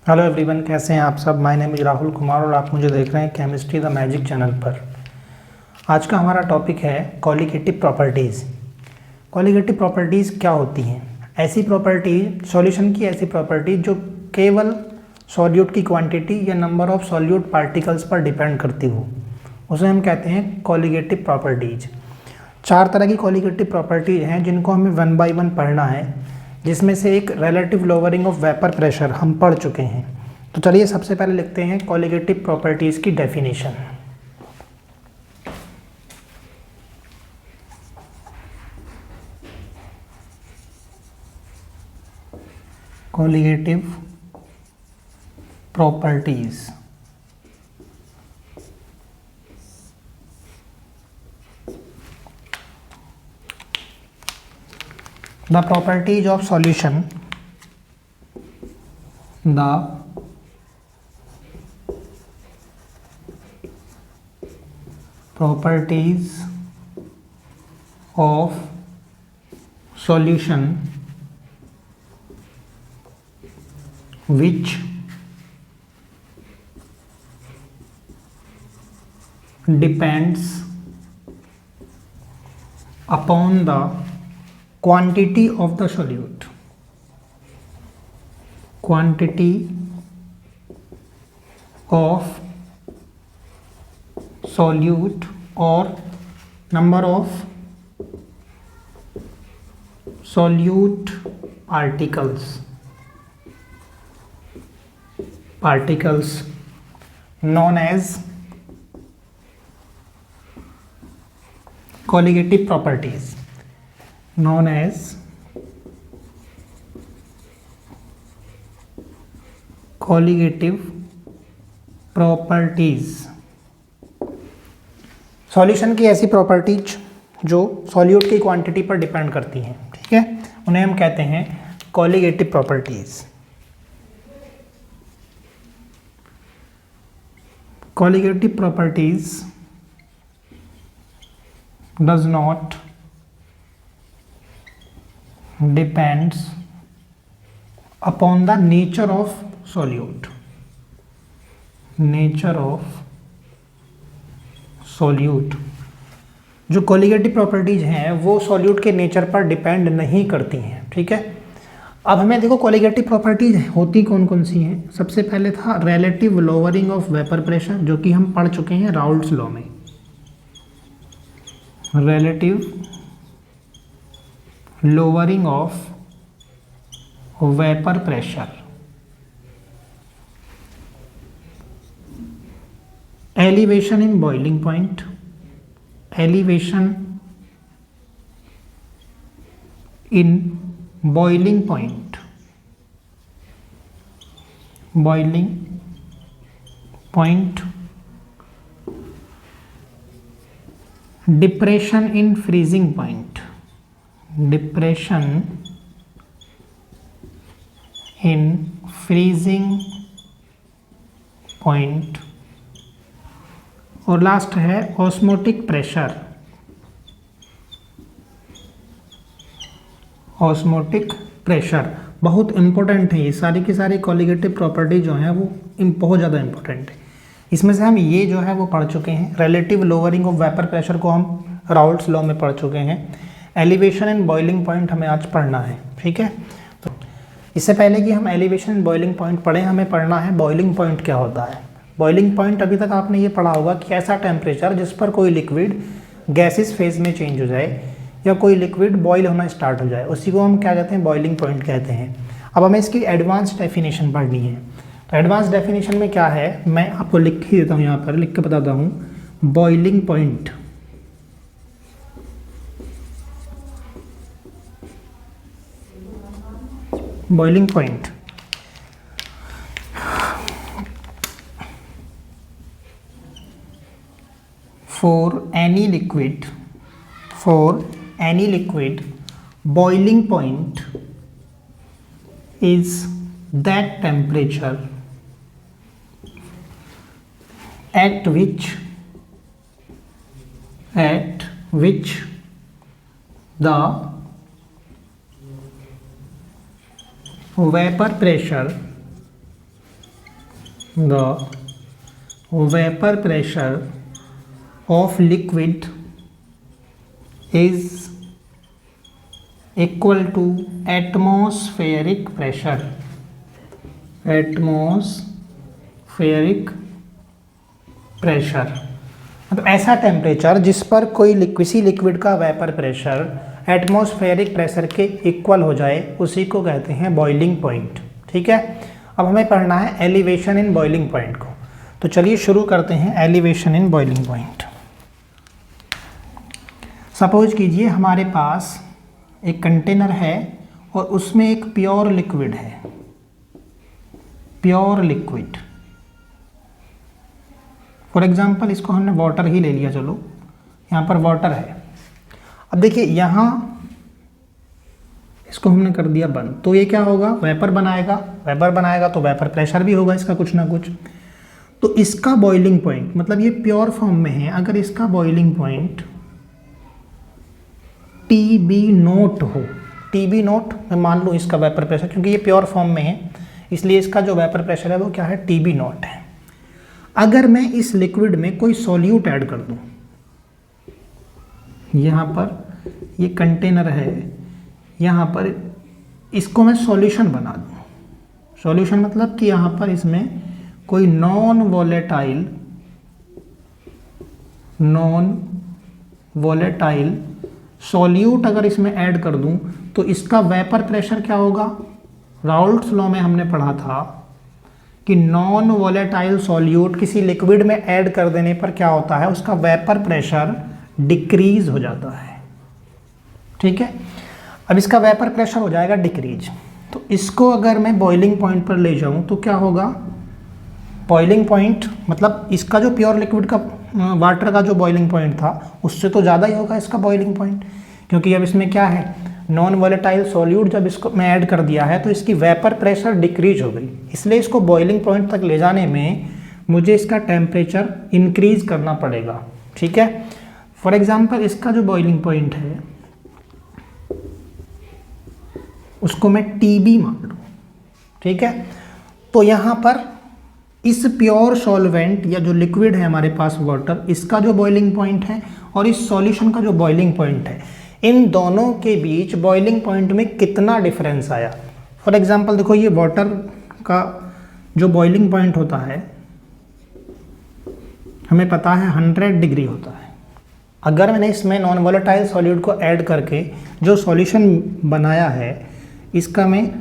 Hello everyone, कैसे हैं आप सब। My name is Rahul Kumar और आप मुझे देख रहे हैं केमिस्ट्री द मैजिक चैनल पर। आज का हमारा टॉपिक है कॉलिगेटिव प्रॉपर्टीज़। कॉलिगेटिव प्रॉपर्टीज़ क्या होती हैं? ऐसी प्रॉपर्टी, सॉल्यूशन की ऐसी प्रॉपर्टी जो केवल सॉल्यूट की क्वांटिटी या नंबर ऑफ सॉल्यूट पार्टिकल्स पर डिपेंड करती हो, उसे हम कहते हैं कॉलिगेटिव प्रॉपर्टीज़। 4 तरह की कॉलिगेटिव प्रॉपर्टीज हैं जिनको हमें 1 बाय 1 पढ़ना है, जिसमें से एक relative lowering of vapour pressure हम पढ़ चुके हैं। तो चलिए सबसे पहले लिखते हैं कॉलिगेटिव प्रॉपर्टीज की definition. Colligative properties the properties of solution, the properties of solution which depends upon the quantity of the solute, quantity of solute or number of solute particles known as colligative properties, known as colligative properties। Solution की ऐसी properties जो solute की quantity पर depend करती हैं, ठीक है, उन्हें हम कहते हैं colligative properties. Colligative properties does not depends upon the nature of solute, nature of solute। जो कॉलिगेटिव प्रॉपर्टीज हैं वो सॉल्यूट के नेचर पर डिपेंड नहीं करती हैं, ठीक है। अब हमें देखो कॉलिगेटिव प्रॉपर्टीज होती कौन कौन सी हैं। सबसे पहले था relative lowering of vapour pressure, जो कि हम पढ़ चुके हैं राउल्ट्स लॉ में। Relative lowering of vapor pressure, elevation in boiling point, elevation in boiling point, boiling point, depression in freezing point, depression in freezing point, और लास्ट है osmotic pressure, osmotic pressure. बहुत इंपॉर्टेंट है ये सारी की सारी colligative property जो है वो बहुत ज़्यादा इंपॉर्टेंट है। इसमें से हम ये जो है वो पढ़ चुके हैं। Relative lowering of vapour pressure को हम राउल्ट्स लॉ में पढ़ चुके हैं। एलिवेशन इन बॉइलिंग पॉइंट हमें आज पढ़ना है, ठीक है। तो इससे पहले कि हम एलिवेशन इन बॉइलिंग पॉइंट पढ़ें, हमें पढ़ना है बॉइलिंग पॉइंट क्या होता है। बॉइलिंग पॉइंट अभी तक आपने ये पढ़ा होगा कि ऐसा टेम्परेचर जिस पर कोई लिक्विड गैसेस फेज में चेंज हो जाए या कोई लिक्विड बॉयल होना स्टार्ट हो जाए, उसी को हम क्या कहते हैं, बॉइलिंग पॉइंट कहते हैं। अब हमें इसकी एडवांस डेफिनेशन पढ़नी है। तो एडवांस डेफिनेशन में क्या है, मैं आपको लिख ही देता हूँ, यहाँ पर लिख के बताता हूँ। Boiling point boiling point for any liquid, boiling point is that temperature at which the vapor pressure the vapour pressure of liquid is equal to atmospheric pressure, atmospheric pressure मतलब ऐसा टेम्परेचर जिस पर कोई किसी लिक्विड का vapour pressure atmospheric pressure के equal हो जाए, उसी को कहते हैं बॉइलिंग पॉइंट। ठीक है, अब हमें पढ़ना है एलिवेशन इन बॉइलिंग पॉइंट को। तो चलिए शुरू करते हैं elevation in boiling point. Suppose कीजिए हमारे पास एक कंटेनर है और उसमें एक प्योर लिक्विड है, प्योर लिक्विड। फॉर एग्जाम्पल इसको हमने वाटर ही ले लिया, चलो यहाँ पर वाटर है। अब देखिए यहाँ इसको हमने कर दिया बंद, तो ये क्या होगा, वेपर बनाएगा, वेपर बनाएगा तो वेपर प्रेशर भी होगा इसका कुछ ना कुछ। तो इसका बॉइलिंग पॉइंट मतलब ये प्योर फॉर्म में है, अगर इसका बॉइलिंग पॉइंट TB0 हो, TB0 मैं मान लूँ इसका वेपर प्रेशर, क्योंकि ये प्योर फॉर्म में है इसलिए इसका जो वेपर प्रेशर है वो क्या है, TB0 है। अगर मैं इस लिक्विड में कोई सॉल्यूट ऐड कर दूं, यहाँ पर ये कंटेनर है, यहाँ पर इसको मैं सॉल्यूशन बना दूं, सॉल्यूशन मतलब कि यहाँ पर इसमें कोई नॉन वोलेटाइल सॉल्यूट अगर इसमें ऐड कर दूं तो इसका वेपर प्रेशर क्या होगा। राउल्ट्स लॉ में हमने पढ़ा था कि नॉन वोलेटाइल सॉल्यूट किसी लिक्विड में ऐड कर देने पर क्या होता है, उसका वेपर प्रेशर डिक्रीज हो जाता है। ठीक है, अब इसका वेपर प्रेशर हो जाएगा डिक्रीज। तो इसको अगर मैं बॉइलिंग पॉइंट पर ले जाऊं तो क्या होगा, बॉइलिंग पॉइंट मतलब इसका जो प्योर लिक्विड का वाटर का जो बॉइलिंग पॉइंट था उससे तो ज़्यादा ही होगा इसका बॉइलिंग पॉइंट, क्योंकि अब इसमें क्या है, नॉन वोलेटाइल सॉल्यूट जब इसको मैं ऐड कर दिया है तो इसकी वेपर प्रेशर डिक्रीज हो गई। इसलिए इसको बॉइलिंग पॉइंट तक ले जाने में मुझे इसका टेम्परेचर इंक्रीज करना पड़ेगा। ठीक है, फॉर एग्जांपल इसका जो बॉइलिंग पॉइंट है उसको मैं TB मान लूँ। ठीक है, तो यहाँ पर इस प्योर सॉल्वेंट या जो लिक्विड है हमारे पास वाटर, इसका जो बॉइलिंग पॉइंट है और इस सॉल्यूशन का जो बॉइलिंग पॉइंट है, इन दोनों के बीच बॉइलिंग पॉइंट में कितना डिफरेंस आया। फॉर एग्जांपल देखो ये वाटर का जो बॉइलिंग पॉइंट होता है हमें पता है 100 डिग्री होता है। अगर मैंने इसमें नॉन वोलेटाइल सॉल्यूट को ऐड करके जो सॉल्यूशन बनाया है इसका मैं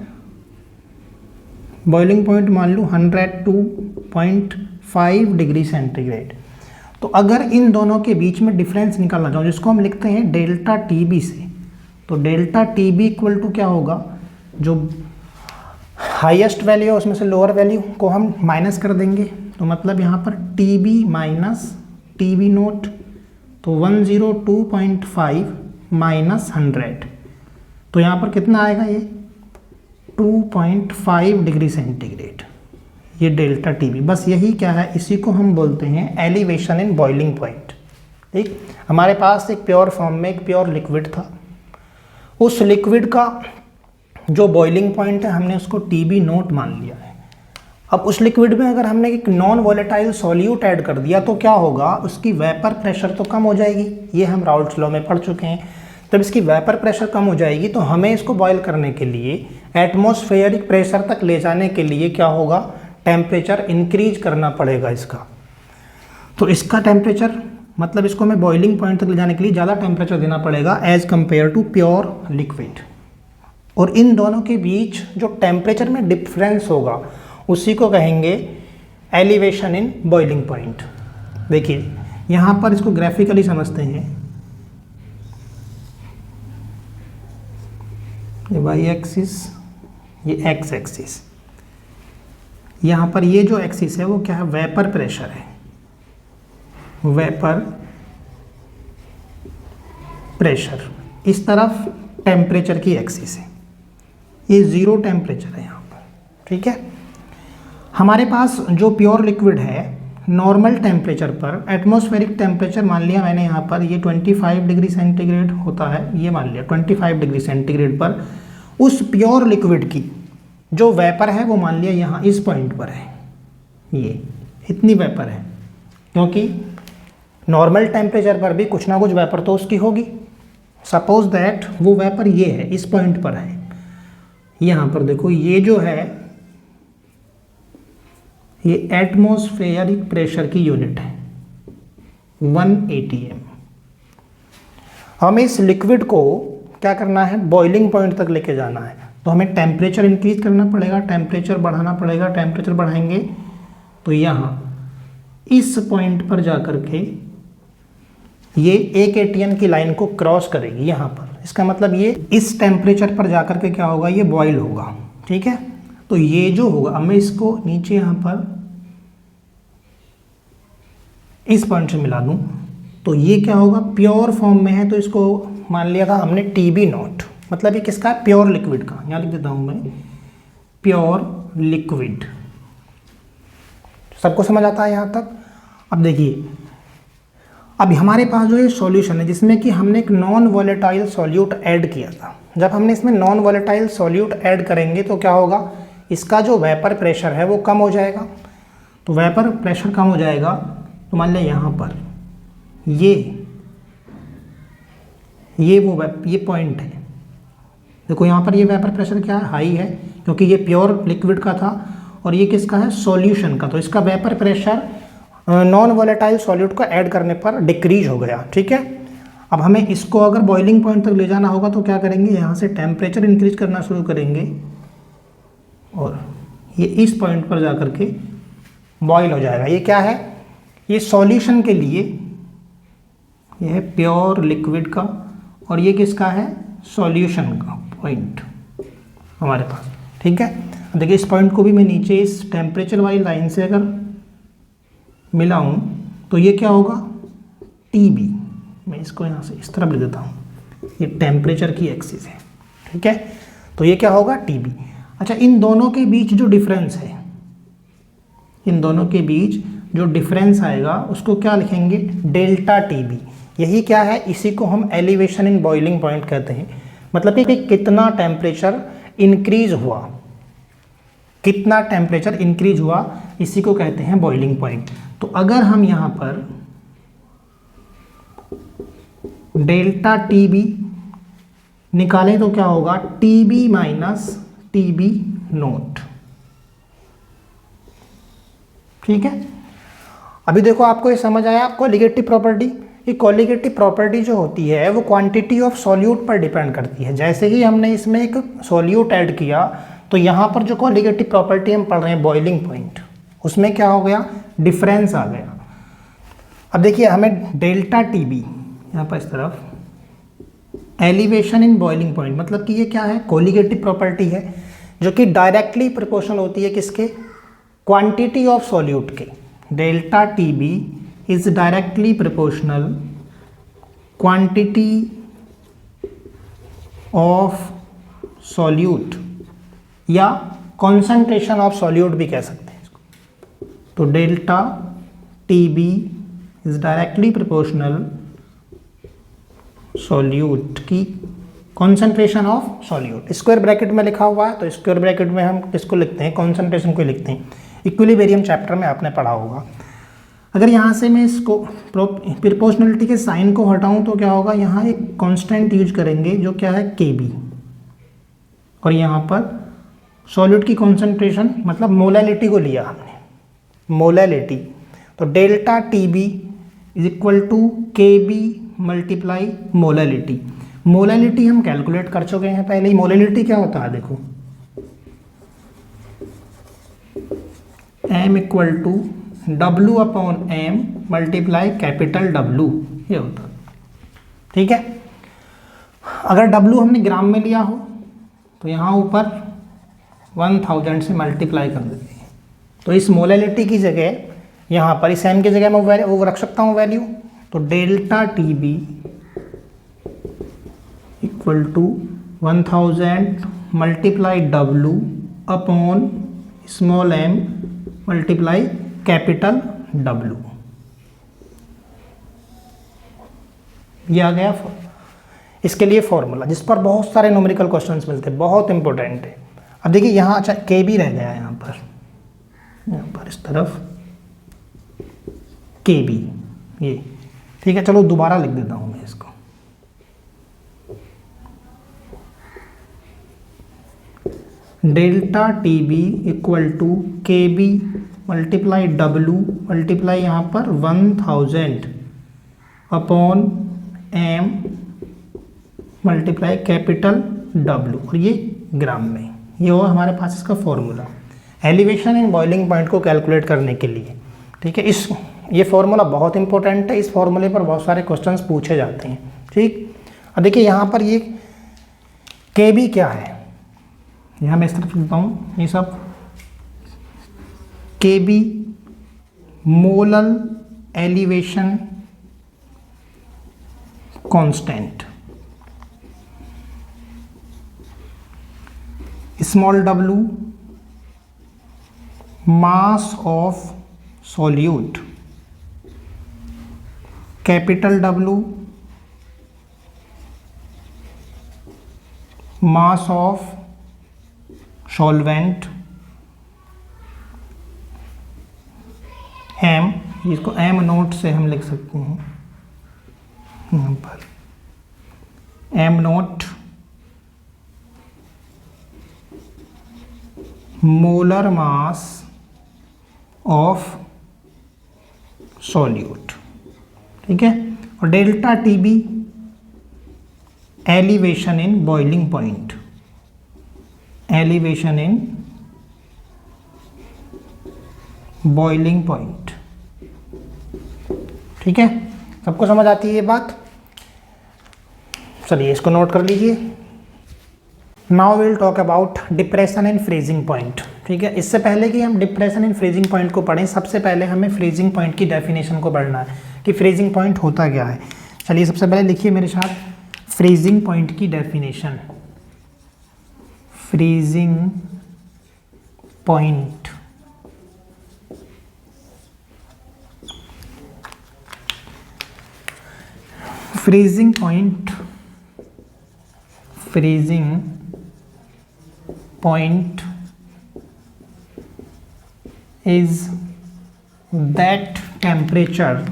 बॉइलिंग पॉइंट मान लूँ 102.5 डिग्री सेंटीग्रेड, तो अगर इन दोनों के बीच में डिफरेंस निकालना चाहूँ जिसको हम लिखते हैं डेल्टा TB से, तो डेल्टा TB इक्वल टू क्या होगा, जो हाईएस्ट वैल्यू है उसमें से लोअर वैल्यू को हम माइनस कर देंगे, तो मतलब यहाँ पर TB माइनस TB0, तो 102.5 माइनस 100, तो यहाँ पर कितना आएगा, ये 2.5 डिग्री सेंटीग्रेड, ये डेल्टा TB। बस यही क्या है, इसी को हम बोलते हैं एलिवेशन इन बॉइलिंग पॉइंट। ठीक, हमारे पास एक प्योर फॉर्म में एक प्योर लिक्विड था, उस लिक्विड का जो बॉइलिंग पॉइंट है हमने उसको TB0 मान लिया है। अब उस लिक्विड में अगर हमने एक नॉन वोलेटाइल सॉल्यूट ऐड कर दिया तो क्या होगा, उसकी वेपर प्रेशर तो कम हो जाएगी, ये हम राउल्ट्स लॉ में पढ़ चुके हैं। जब इसकी वेपर प्रेशर कम हो जाएगी तो हमें इसको बॉयल करने के लिए एटमॉस्फेरिक प्रेशर तक ले जाने के लिए क्या होगा, टेम्परेचर इंक्रीज करना पड़ेगा इसका। तो इसका टेम्परेचर मतलब इसको मैं बॉइलिंग पॉइंट तक ले जाने के लिए ज़्यादा टेम्परेचर देना पड़ेगा as compare to pure liquid. और इन दोनों के बीच जो टेम्परेचर में डिफरेंस होगा उसी को कहेंगे एलिवेशन इन बॉइलिंग पॉइंट। देखिए यहाँ पर इसको ग्राफिकली समझते हैं, ये वाई एक्सिस, ये एक्स एक्सिस, यहाँ पर ये जो एक्सिस है वो क्या है, वेपर प्रेशर है, वेपर प्रेशर। इस तरफ टेम्परेचर की एक्सिस है, ये ज़ीरो टेम्परेचर है यहाँ पर। ठीक है, हमारे पास जो प्योर लिक्विड है नॉर्मल टेम्परेचर पर, एटमॉस्फेरिक टेम्परेचर मान लिया मैंने यहाँ पर, ये 25 डिग्री सेंटीग्रेड होता है, ये मान लिया 25 डिग्री सेंटीग्रेड पर उस प्योर लिक्विड की जो वेपर है वो मान लिया यहाँ इस पॉइंट पर है, ये इतनी वेपर है, क्योंकि नॉर्मल टेम्परेचर पर भी कुछ ना कुछ वेपर तो उसकी होगी। सपोज दैट वो वेपर ये है, इस पॉइंट पर है, यहाँ पर देखो ये जो है ये एटमॉस्फेरिक प्रेशर की यूनिट है 1 atm। हमें इस लिक्विड को क्या करना है, बॉइलिंग पॉइंट तक लेके जाना है, तो हमें टेम्परेचर इंक्रीज करना पड़ेगा, टेम्परेचर बढ़ाना पड़ेगा। टेम्परेचर बढ़ाएंगे तो यहाँ इस पॉइंट पर जाकर के ये 1 atm की लाइन को क्रॉस करेगी यहाँ पर। इसका मतलब ये इस टेम्परेचर पर जाकर के क्या होगा, ये बॉयल होगा, ठीक है। तो ये जो होगा, अब मैं इसको नीचे यहाँ पर इस पॉइंट से मिला दूँ तो ये क्या होगा, प्योर फॉर्म में है, तो इसको मान लिया था हमने TB0, मतलब ये किसका है, प्योर लिक्विड का। यहाँ लिख देता हूँ मैं प्योर लिक्विड। सबको समझ आता है यहाँ तक। अब देखिए, अब हमारे पास जो ये सॉल्यूशन है जिसमें कि हमने एक नॉन वॉलेटाइल सॉल्यूट ऐड किया था। जब हमने इसमें नॉन वॉलेटाइल सॉल्यूट ऐड करेंगे तो क्या होगा, इसका जो वेपर प्रेशर है वो कम हो जाएगा। तो वेपर प्रेशर कम हो जाएगा तो मान लिया यहाँ पर ये पॉइंट है, देखो यहाँ पर ये वेपर प्रेशर क्या है, हाई है, क्योंकि ये प्योर लिक्विड का था और ये किसका है, सॉल्यूशन का। तो इसका vapour pressure non volatile solute को ऐड करने पर डिक्रीज हो गया, ठीक है। अब हमें इसको अगर बॉइलिंग पॉइंट तक ले जाना होगा तो क्या करेंगे, यहाँ से टेम्परेचर इंक्रीज करना शुरू करेंगे और ये इस पॉइंट पर जाकर के बॉयल हो जाएगा। ये क्या है, ये सॉल्यूशन के लिए ये है प्योर लिक्विड का और ये किसका है, सॉल्यूशन का पॉइंट हमारे पास, ठीक है। देखिए इस पॉइंट को भी मैं नीचे इस टेम्परेचर वाली लाइन से अगर मिलाऊं तो ये क्या होगा, TB। मैं इसको यहाँ से इस तरफ लिख देता हूँ, ये टेम्परेचर की एक्सिस है, ठीक है। तो ये क्या होगा, TB। अच्छा, इन दोनों के बीच जो डिफरेंस है, इन दोनों के बीच जो डिफरेंस आएगा उसको क्या लिखेंगे, डेल्टा TB। यही क्या है, इसी को हम एलिवेशन इन बॉइलिंग पॉइंट कहते हैं। मतलब कि कितना टेम्परेचर इंक्रीज हुआ, कितना टेम्परेचर इंक्रीज हुआ, इसी को कहते हैं बॉइलिंग पॉइंट। तो अगर हम यहाँ पर डेल्टा TB निकालें तो क्या होगा, TB माइनस TB0, ठीक है। अभी देखो आपको ये समझ आया, कोलिगेटिव प्रॉपर्टी। ये कोलिगेटिव प्रॉपर्टी जो होती है वो क्वांटिटी ऑफ सॉल्यूट पर डिपेंड करती है। जैसे ही हमने इसमें एक सॉल्यूट ऐड किया तो यहाँ पर जो कोलिगेटिव प्रॉपर्टी हम पढ़ रहे हैं बॉइलिंग पॉइंट, उसमें क्या हो गया, डिफरेंस आ गया। अब देखिए हमें डेल्टा TB यहाँ पर इस तरफ, एलिवेशन इन बॉइलिंग पॉइंट, मतलब कि ये क्या है, कोलिगेटिव प्रॉपर्टी है जो कि डायरेक्टली प्रोपोर्शनल होती है किसके, क्वांटिटी ऑफ सॉल्यूट के। Delta TB is directly proportional quantity of solute, या कॉन्सेंट्रेशन ऑफ सॉल्यूट भी कह सकते हैं इसको। तो delta TB is directly proportional solute की concentration of solute. Square bracket में लिखा हुआ है, तो स्क्वायर ब्रैकेट में हम किसको लिखते हैं, कॉन्सेंट्रेशन को लिखते हैं। इक्विलिब्रियम चैप्टर में आपने पढ़ा होगा। अगर यहाँ से मैं इसको प्रोपोर्शनलिटी के साइन को हटाऊं तो क्या होगा, यहाँ एक कांस्टेंट यूज करेंगे जो क्या है, KB, और यहाँ पर सॉल्यूट की कॉन्सेंट्रेशन मतलब मोलैलिटी को लिया हमने, मोलैलिटी। तो delta TB is equal to KB multiply molality. Molality हम कैलकुलेट कर चुके हैं पहले ही। मोलैलिटी क्या होता है, देखो M equal to W/M multiply capital W, ये होता है, ठीक है। अगर W हमने ग्राम में लिया हो तो यहाँ ऊपर 1000 से मल्टीप्लाई कर देते हैं। तो इस मोलैलिटी की जगह यहाँ पर इस M की जगह मैं वो रख सकता हूँ वैल्यू। तो delta TB equal to 1000 multiply W/m multiply capital W, ये आ गया। इसके लिए फॉर्मूला जिस पर बहुत सारे न्यूमेरिकल क्वेश्चंस मिलते हैं, बहुत इंपॉर्टेंट है। अब देखिए यहाँ अच्छा KB रह गया यहाँ पर, यहाँ पर इस तरफ के बी, ये ठीक है। चलो दोबारा लिख देता हूँ मैं इसको, delta T B equal to K B multiply W multiply यहाँ पर 1000 upon M multiply capital W, और ये ग्राम में। ये हो हमारे पास इसका formula elevation in boiling point को कैलकुलेट करने के लिए, ठीक है। ये फॉर्मूला बहुत इंपॉर्टेंट है, इस फॉर्मूले पर बहुत सारे क्वेश्चंस पूछे जाते हैं, ठीक। अब देखिए यहाँ पर ये के बी क्या है, यहाँ मैं इस तरफ लिखता हूँ, ये सब K B molar elevation constant, small W mass of solute, capital W mass of solvent, M, इसको एम नोट से हम लिख सकते हैं यहाँ पर, M naught molar mass of solute, ठीक है। और delta T B elevation in boiling point, elevation in boiling point, ठीक है। सबको समझ आती है ये बात? चलिए इसको नोट कर लीजिए। Now will talk about depression in freezing point, ठीक है। इससे पहले कि हम डिप्रेशन इन फ्रीजिंग पॉइंट को पढ़ें, सबसे पहले हमें फ्रीजिंग पॉइंट की डेफिनेशन को पढ़ना है कि फ्रीजिंग पॉइंट होता क्या है। चलिए सबसे पहले लिखिए मेरे साथ फ्रीजिंग पॉइंट की definition. Freezing point freezing point is that temperature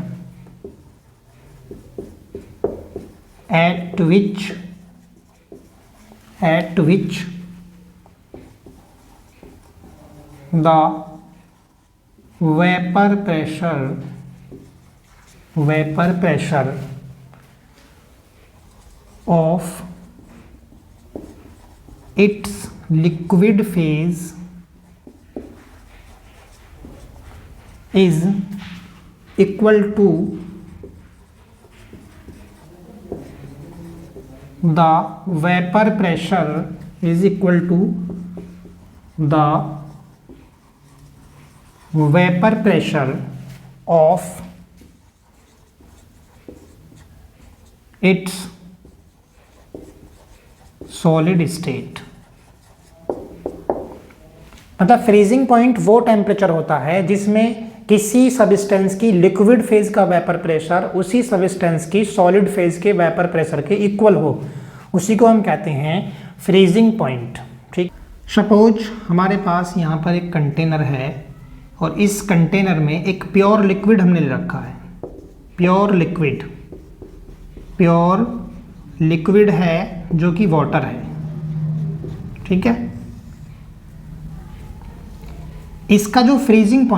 at which the vapor pressure of its liquid phase is equal to the vapor pressure is equal to the vapor pressure of its solid state. मतलब freezing point वो temperature होता है जिसमें किसी substance की liquid phase का vapour pressure उसी substance की सॉलिड फेज के वेपर प्रेशर के इक्वल हो, उसी को हम कहते हैं फ्रीजिंग पॉइंट, ठीक। सपोज हमारे पास यहाँ पर एक कंटेनर है और इस कंटेनर में एक प्योर लिक्विड हमने ले रखा है, प्योर लिक्विड है जो कि वाटर है, ठीक है। इसका जो फ्रीजिंग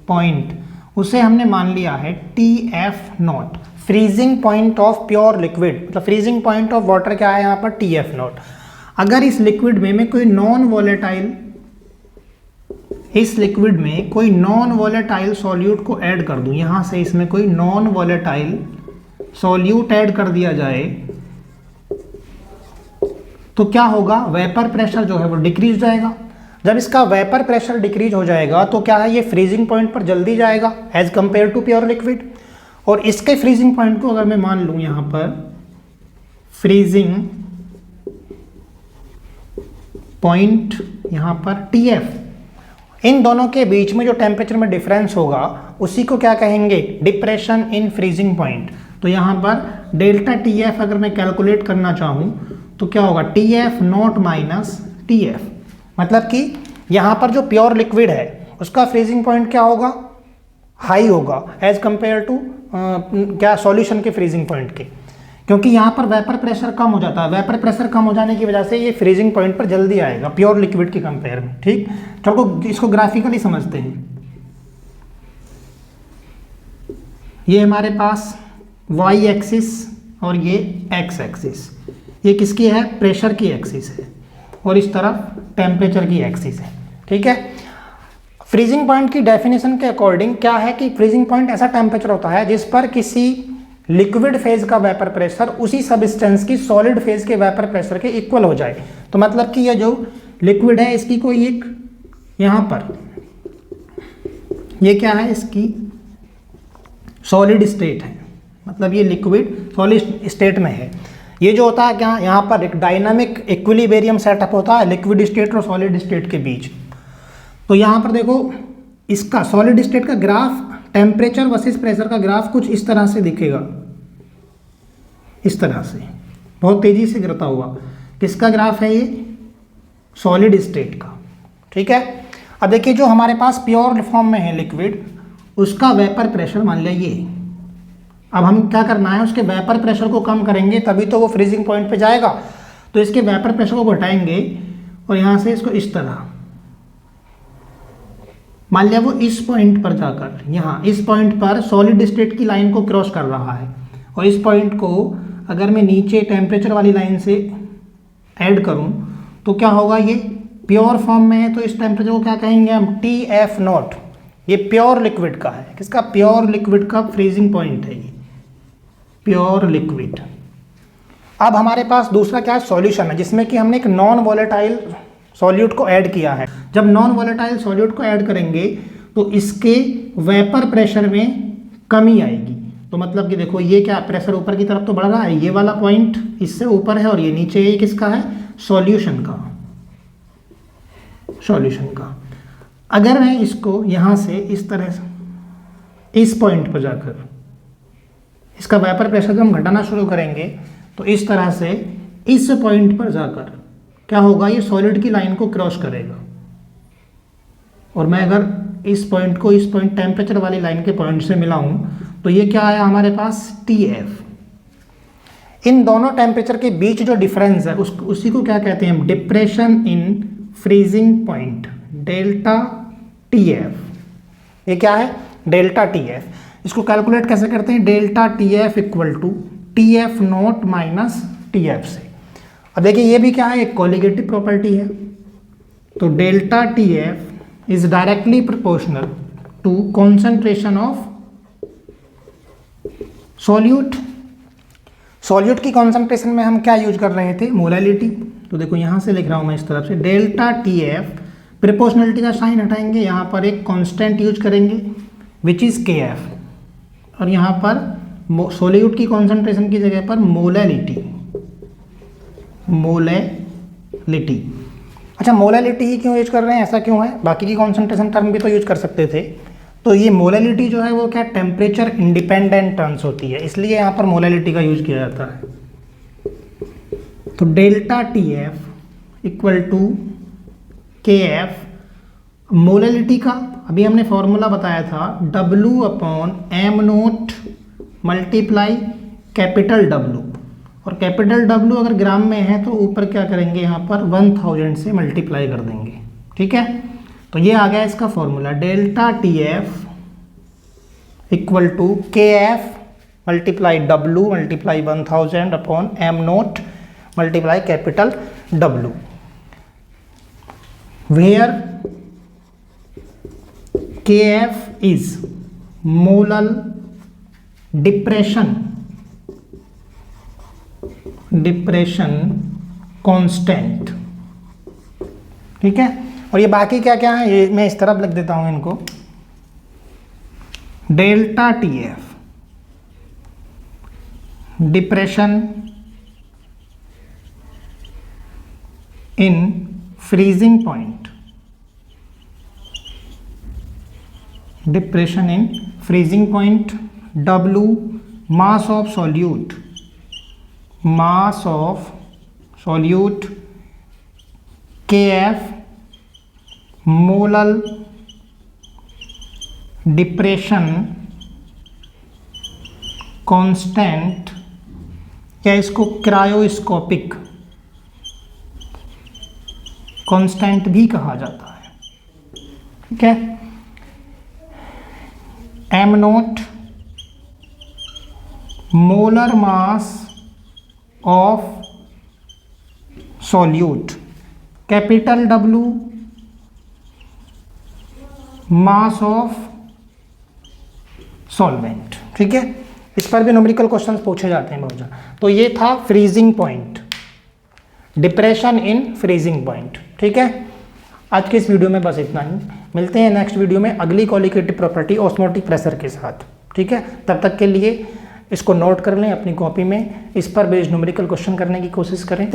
पॉइंट उसे हमने मान लिया है TF0, freezing point of pure liquid. मतलब फ्रीजिंग पॉइंट ऑफ वाटर क्या है यहाँ पर? TF0। अगर इस लिक्विड में मैं कोई नॉन वॉलेटाइल सॉल्यूट को ऐड कर दूं, यहां से इसमें कोई नॉन वॉलेटाइल सॉल्यूट ऐड कर दिया जाए तो क्या होगा? वेपर प्रेशर जो है वो डिक्रीज जाएगा। जब इसका वेपर प्रेशर डिक्रीज हो जाएगा तो क्या है, ये फ्रीजिंग पॉइंट पर जल्दी जाएगा as compare to pure liquid. और इसके फ्रीजिंग पॉइंट को अगर मैं मान लूं यहां पर फ्रीजिंग पॉइंट यहां पर TF, इन दोनों के बीच में जो टेम्परेचर में डिफरेंस होगा उसी को क्या कहेंगे? Depression in freezing point. तो यहाँ पर डेल्टा TF अगर मैं कैलकुलेट करना चाहूँ तो क्या होगा TF नॉट माइनस TF, मतलब कि यहाँ पर जो प्योर लिक्विड है उसका फ्रीजिंग पॉइंट क्या होगा, हाई होगा एज कंपेयर टू क्या सॉल्यूशन के फ्रीजिंग पॉइंट के, क्योंकि यहाँ पर वेपर प्रेशर कम हो जाता है। वेपर प्रेशर कम हो जाने की वजह से ये फ्रीजिंग पॉइंट पर जल्दी आएगा प्योर लिक्विड के कंपेयर में। ठीक, चलो इसको ग्राफिकली समझते हैं। ये हमारे पास y एक्सिस और ये x एक्सिस, ये किसकी है, प्रेशर की एक्सिस है, और इस तरफ टेम्परेचर की एक्सिस है। ठीक है, फ्रीजिंग पॉइंट की डेफिनेशन के अकॉर्डिंग क्या है कि फ्रीजिंग पॉइंट ऐसा टेम्परेचर होता है जिस पर किसी लिक्विड फेज का वेपर प्रेशर उसी सब्सटेंस की सॉलिड फेज के वेपर प्रेशर के इक्वल हो जाए। तो मतलब कि ये जो लिक्विड है इसकी कोई एक यहाँ पर ये क्या है, इसकी सॉलिड स्टेट है, मतलब ये लिक्विड सॉलिड स्टेट में है। ये जो होता है क्या, यहाँ पर एक डायनामिक इक्विलिब्रियम सेटअप होता है लिक्विड स्टेट और सॉलिड स्टेट के बीच। तो यहाँ पर देखो इसका सॉलिड स्टेट का ग्राफ, टेम्परेचर वर्सेस प्रेशर का ग्राफ कुछ इस तरह से दिखेगा, इस तरह से बहुत तेजी से गिरता हुआ। किसका ग्राफ है ये, सॉलिड स्टेट का। ठीक है, अब देखिए जो हमारे पास प्योर फॉर्म में है लिक्विड, उसका वेपर प्रेशर मान लिया ये। अब हम क्या करना है, उसके वेपर प्रेशर को कम करेंगे तभी तो वो फ्रीजिंग पॉइंट पे जाएगा। तो इसके वेपर प्रेशर को घटाएंगे और यहाँ से इसको इस तरह, मान लिया वो इस पॉइंट पर जाकर, यहाँ इस पॉइंट पर सॉलिड स्टेट की लाइन को क्रॉस कर रहा है, और इस पॉइंट को अगर मैं नीचे टेम्परेचर वाली लाइन से ऐड करूँ तो क्या होगा, ये प्योर फॉर्म में है तो इस टेम्परेचर को क्या कहेंगे हम, TF नॉट। ये प्योर लिक्विड का है, किसका, प्योर लिक्विड का फ्रीजिंग पॉइंट है ये, प्योर लिक्विड। अब हमारे पास दूसरा क्या है, सॉल्यूशन है, जिसमें कि हमने एक नॉन वॉलेटाइल सॉल्यूट को ऐड किया है। जब नॉन वॉलेटाइल सॉल्यूट को ऐड करेंगे तो इसके वेपर प्रेशर में कमी आएगी। तो मतलब कि देखो ये क्या, प्रेशर ऊपर की तरफ तो बढ़ रहा है, ये वाला पॉइंट इससे ऊपर है और ये नीचे, ये किसका है, सॉल्यूशन का, सॉल्यूशन का। अगर मैं इसको यहाँ से इस तरह से इस पॉइंट पर जाकर इसका वेपर प्रेशर जब हम घटाना शुरू करेंगे तो इस तरह से इस पॉइंट पर जाकर क्या होगा, ये सॉलिड की लाइन को क्रॉस करेगा। और मैं अगर इस पॉइंट को इस पॉइंट टेम्परेचर वाली लाइन के पॉइंट से मिलाऊं तो ये क्या आया हमारे पास, TF। इन दोनों टेम्परेचर के बीच जो डिफरेंस है उसी को क्या कहते हैं, depression in freezing point, delta TF। ये क्या है, डेल्टा TF। इसको कैलकुलेट कैसे करते हैं, delta TF equal to TF naught minus TF से। अब देखिए ये भी क्या है, एक कोलिगेटिव प्रॉपर्टी है। तो delta TF is directly proportional to concentration of solute. Solute की कॉन्सेंट्रेशन में हम क्या यूज कर रहे थे, मोलैलिटी। तो देखो यहाँ से लिख रहा हूँ मैं इस तरफ से, डेल्टा TF, प्रोपोर्शनलिटी का साइन हटाएंगे, यहाँ पर एक कांस्टेंट यूज करेंगे विच इज़ KF, और यहाँ पर सॉल्यूट की कॉन्सेंट्रेशन की जगह पर मोलैलिटी, मोलैलिटी। अच्छा, मोलैलिटी ही क्यों यूज कर रहे हैं, ऐसा क्यों है, बाकी की कॉन्सेंट्रेशन टर्म भी तो यूज कर सकते थे। तो ये मोलैलिटी जो है वो क्या, टेम्परेचर इंडिपेंडेंट टर्म्स होती है, इसलिए यहाँ पर मोलैलिटी का यूज किया जाता है। तो delta TF equal to KF, molality का अभी हमने फॉर्मूला बताया था, W upon M naught multiply capital W, और कैपिटल W अगर ग्राम में है तो ऊपर क्या करेंगे, यहाँ पर 1000 से मल्टीप्लाई कर देंगे। ठीक है, तो ये आ गया इसका formula, delta TF equal to KF multiply W multiply 1000 upon M naught multiply capital W, where KF is molal depression constant. ठीक है, और ये बाकी क्या क्या है ये मैं इस तरफ लिख देता हूं इनको, delta TF depression in freezing point, depression in freezing point, W mass of solute, mass of solute KF molal depression constant, या इसको क्रायोस्कोपिक कांस्टेंट भी कहा जाता है। ठीक है, M note molar mass of solute, capital W mass of solvent. ठीक है, इस पर भी न्यूमेरिकल क्वेश्चंस पूछे जाते हैं बहुत ज़्यादा। तो ये था freezing point, depression in freezing point. ठीक है, आज के इस वीडियो में बस इतना ही। मिलते हैं नेक्स्ट वीडियो में अगली क्वालिटेटिव प्रॉपर्टी ऑस्मोटिक प्रेशर के साथ। ठीक है, तब तक के लिए इसको नोट कर लें अपनी कॉपी में, इस पर बेस्ड न्यूमेरिकल क्वेश्चन करने की कोशिश करें।